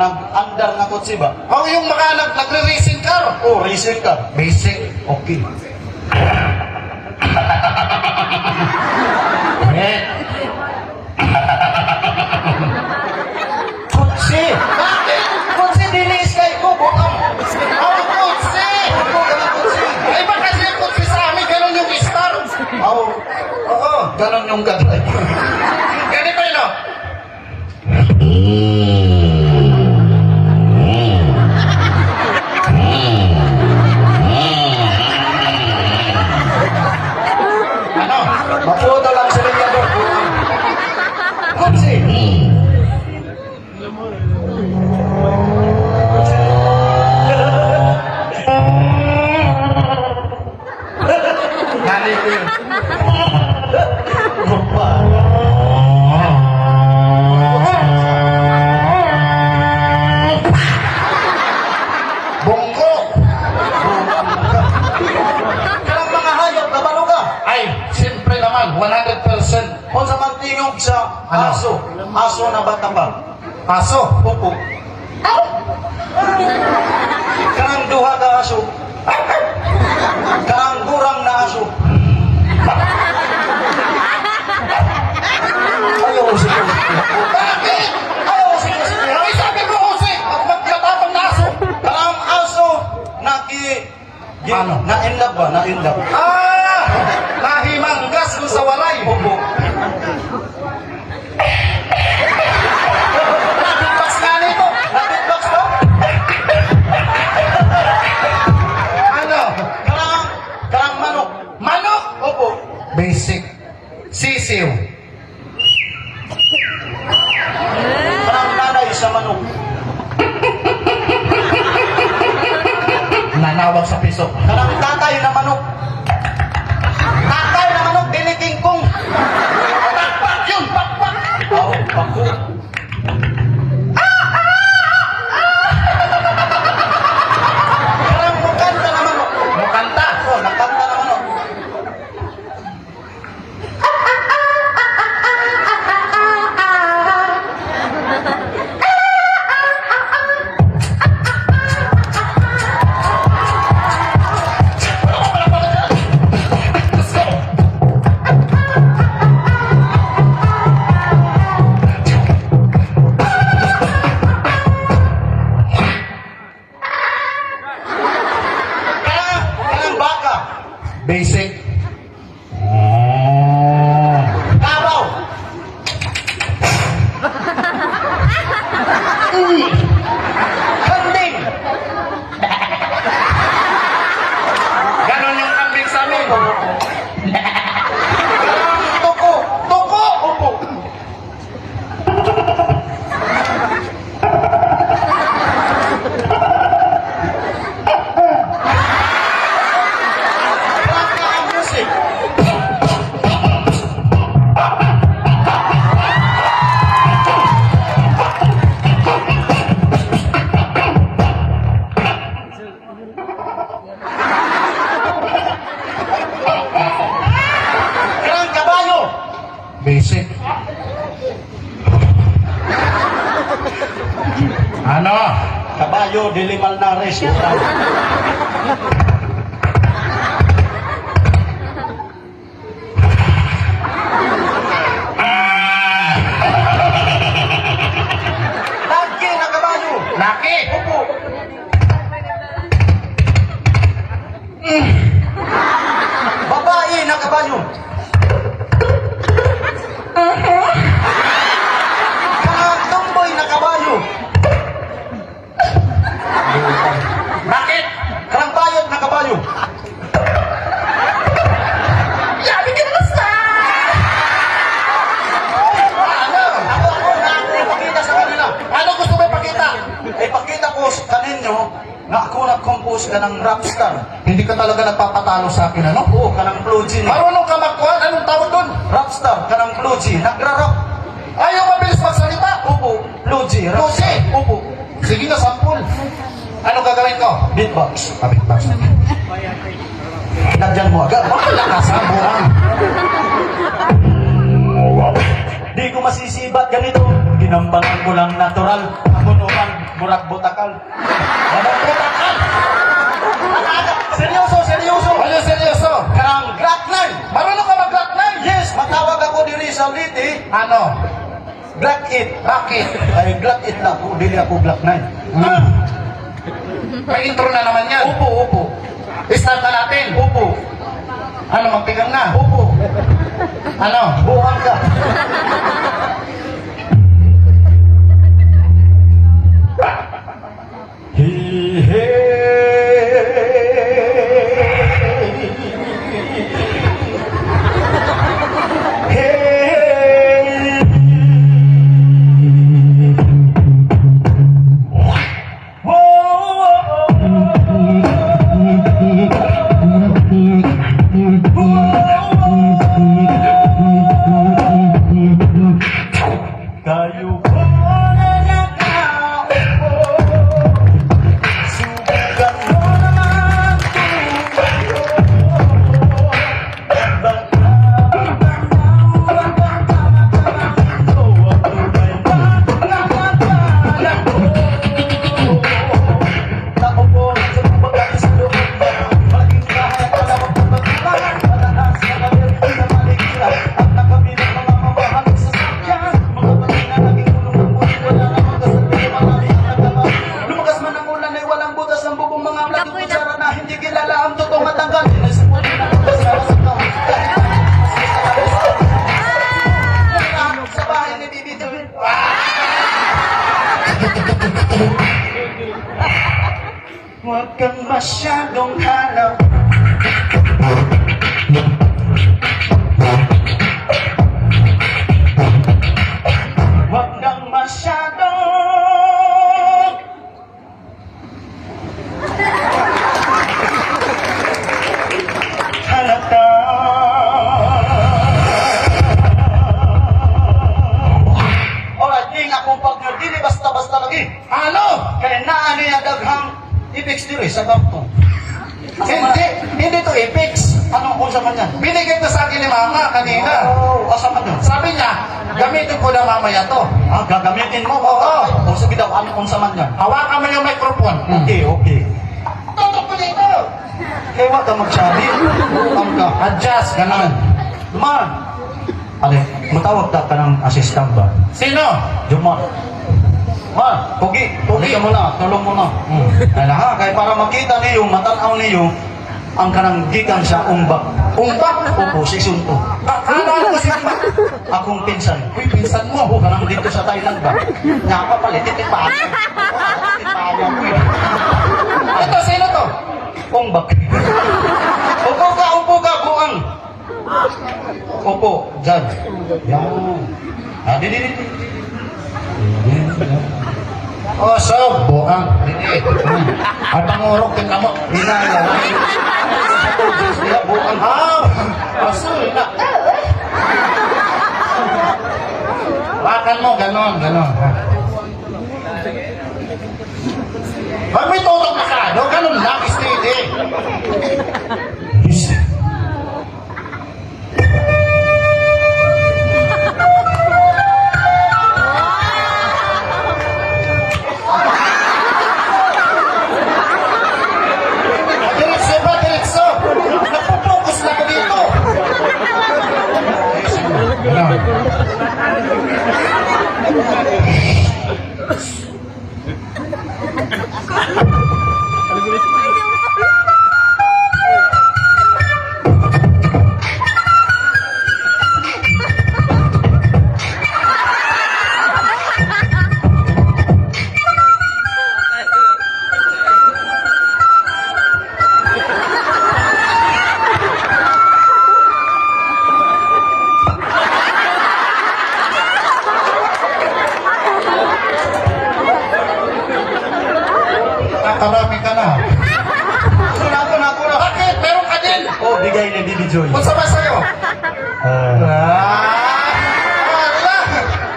nag-andar na kotse ba? O yung mga nagre-racing car. Oh, racing ka. Basic. Okay. Kotse! Bakit? Kotse, dinis kay ko, bukang. Ang kotse! Ako, ganang kotse. Ay ba kasi yung kotse sa amin, ganun yung star. Oo, ganon yung gagawin. Ganito yun, no? Ano? Maputo lang sa linyador. Kotse! Nani ko yun. Rumba. Bongko. Karang mga hayop, kabalo ka. Ay, siyempre naman, 100%. Kung sa mantingog sa Ano? aso. Aso na bata pa. Aso. Pupo. Karang duha ka aso. Karang gurang na aso. Ayaw si Bakit? Ayaw si Ay, sabi ko kasi, magkatapang na aso. Karang aso na Ano? Na-inlove ba? Na-inlove. Ah! Nahimanggas doon sa walay. Pupo. Nabigpas nga nito. Na-beatbox ba? Ano? Karang manok. Manok. Opo. Basic. Sisiw. Karang nanay sa manok. Nanawag sa piso. Karang tatay na manok. Tatay na manok, diniting kong. Pakpak yun, pakpak. Oo, bako. Karang mukanta na manok. Mukanta. Oh, nakanta na manok. Karang baka. Basic. Kabaw. Kambing. Ganon yung kambing sa amin. Tuko. Tuko. Opo. Karang music. Karang kabayo. Basic. Ano? Kabayo, dilimal na res. Lagi na kabayo. Laki. Opo. Babae na kabayo. Karang tumboy na kabayo. Bakit? Karang bayot na kabayo. Yabi ka basta! Ano? Ako na ipakita sa kanila. Ano gusto mo ipakita? Ipakita ko sa kaninyo na ako nag-compose ka ng rapstar. Hindi ka talaga nagpapatalo sa akin, ano? Oo, ka ng Blue G. Marunong ka magkuhan? Anong tawag doon? Rapstar, ka ng Blue G. Nagra-rap. Ayaw mabilis magsalita. Opo, Blue G. Blue G? Opo. Sige na, sampul. Ano gagawin ko? Beatbox. Beatbox. Lagyan mo agad. Wala ka sa buwan. Di ko masisibat ganito. Ginampangan ko lang natural. Ako naman, Burak butakal. Anong butakal? Seryoso, seryoso. Ano seryoso? Karang Glock 9. Marunong ka mag-Glock 9? Yes, matawag ako diri sa Liti. Ano? Glock 8. Bakit? Ay, Glock 8 lang ako. Dili ako Glock 9. May intro na naman yan. Upo, upo. Start na natin. Upo. Ano, magpigang na? Upo. Ano? Buhang ka. Hey, hey. Kayo ko na nakaupo, subukan mo naman tumayo. Lumakas man ang ulan ay walang butas ng bubong mga plato kutsara na hindi kilala ang totoong matanggal. Nasipunin ang butas para sa kahit sa bahay ni Bibi Dawin. Huwag kang masyadong halaw. Huwag kang masyadong halata. Alright, ding akong partner, dili basta-basta lagi. Ano? Kaya naa niya daghang Apex diri sa karton. Hindi to Apex. Anong unsa man yan? Binigay to sa akin ni Mama kanina. Oh, asa man yan? Sabi niya, gamitin ko na mamaya to. Ah, gagamitin mo? Oo. O sige daw, anong unsa man yan? Hawakan mo yung microphone. Okay, okay. Tutok ko dito. Kaya wag ka magsabi. Ang ka. Adjust, ganun. Duman. Ale, matawag ka ng assistant ba? Sino? Duman. Ma, Pugi, ka muna, tulong mo na. Kaya ha, kaya para makita niyo, matanaw niyo, ang kanang gikan sa umbak. Umbak? Opo, season 2. Ano ko siya? Akong pinsan. Uy, pinsan mo. Ako kanang dito sa Thailand ba? Napapalit, titipayan. Titipayan ko yun. Ito, sino to? Umbak. Upo ka, buang. Opo, dyan. Yan. Ah, di. Oh, so, buang. At pangurok din ka mo. Hinaya. Sila buang. Asul na. Bakan mo, ganon. Pag may tutok masyado, ganon lang, steady. Diretso ba, diretso? Napopokus na ko dito. Nakarami ka na. Ako na. Bakit? Meron ka din. Oh, bigay ni Bibi Joy. Kung ba sa'yo? Ala!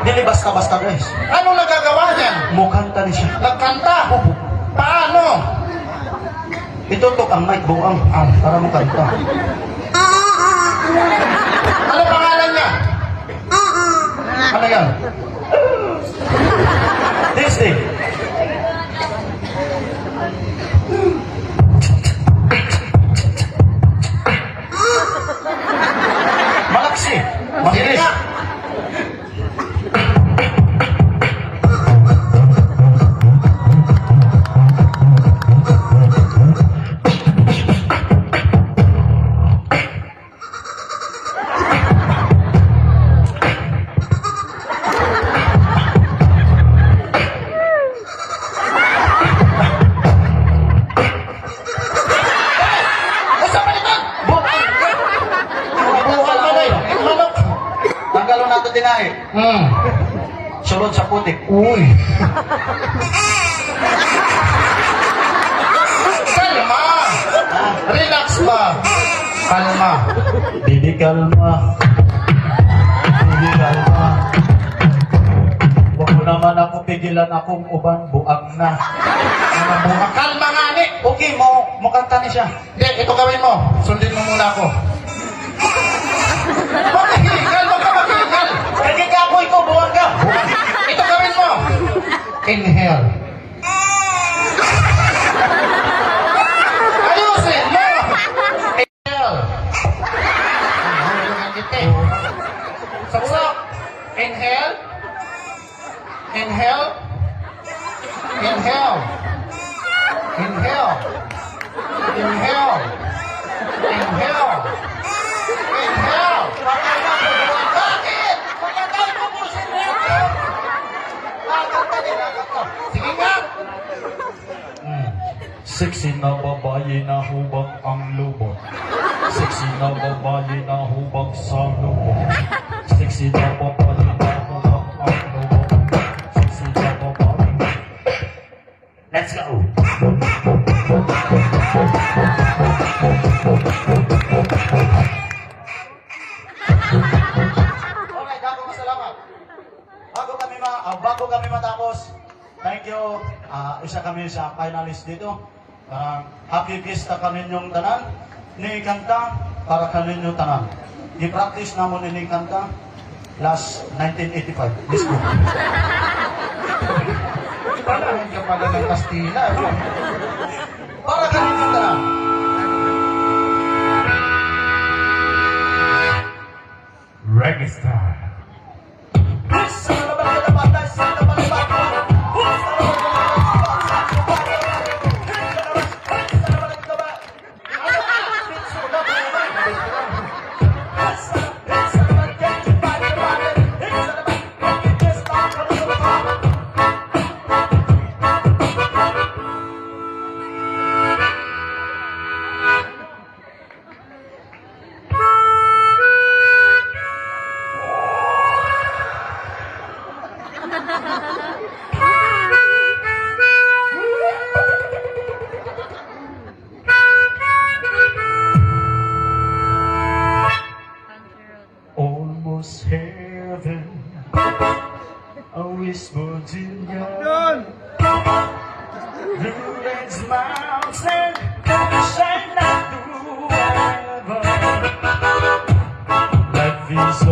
Dili basta-basta guys. Ano nagagawa niyan? Mukanta ni siya. Nagkanta? Paano? Itutok ang mic buang. Para mo kanta. Ano pangalan niya? Ano yan? This day. Mabilis. nga. Basta palitan! Bukan mo na eh. Manok. Tanggalon natin tinahe. Sulod sa putik. Uy. Kalma. Relax ba? Kalma. Didi kalma. Didi kalma. Huwag mo naman ako pigilan akong uban buang na. Kalma nga ni. Okay, mo kanta ni siya. Hindi, ito gawin mo. Sundin mo muna ako. Maghihingal, wag ka maghihingal. Kaya kapoy ko, buwag ka. Ito gawin mo. Inhale. Ayusin mo. Inhale. Saksak. Inhale. Inhale. Inhale. Inhale. Inhale. Inhale. Inhale. Bakit? Pagkakal mo po si Neto. Sige nga. Sexy na babae na hubag ang lubot. Sexy na babae na hubag sa lubot. Sexy na babae na hubag ang lubot. Sexy na babae. Let's go! Alright, ako salamat. Bago kami matapos, thank you. Isa kami sa finalist dito. Happy Fiesta kaninyong tanan. Ni kanta para kaninyong tanan. Gi-practice namon ni kanta last 1985. Let's go. Palahin ka pala ng Kastila. Para kaninyong tanan. Reggae style. Almost heaven, a whisper in your blue red mountain, shine like the river. Life is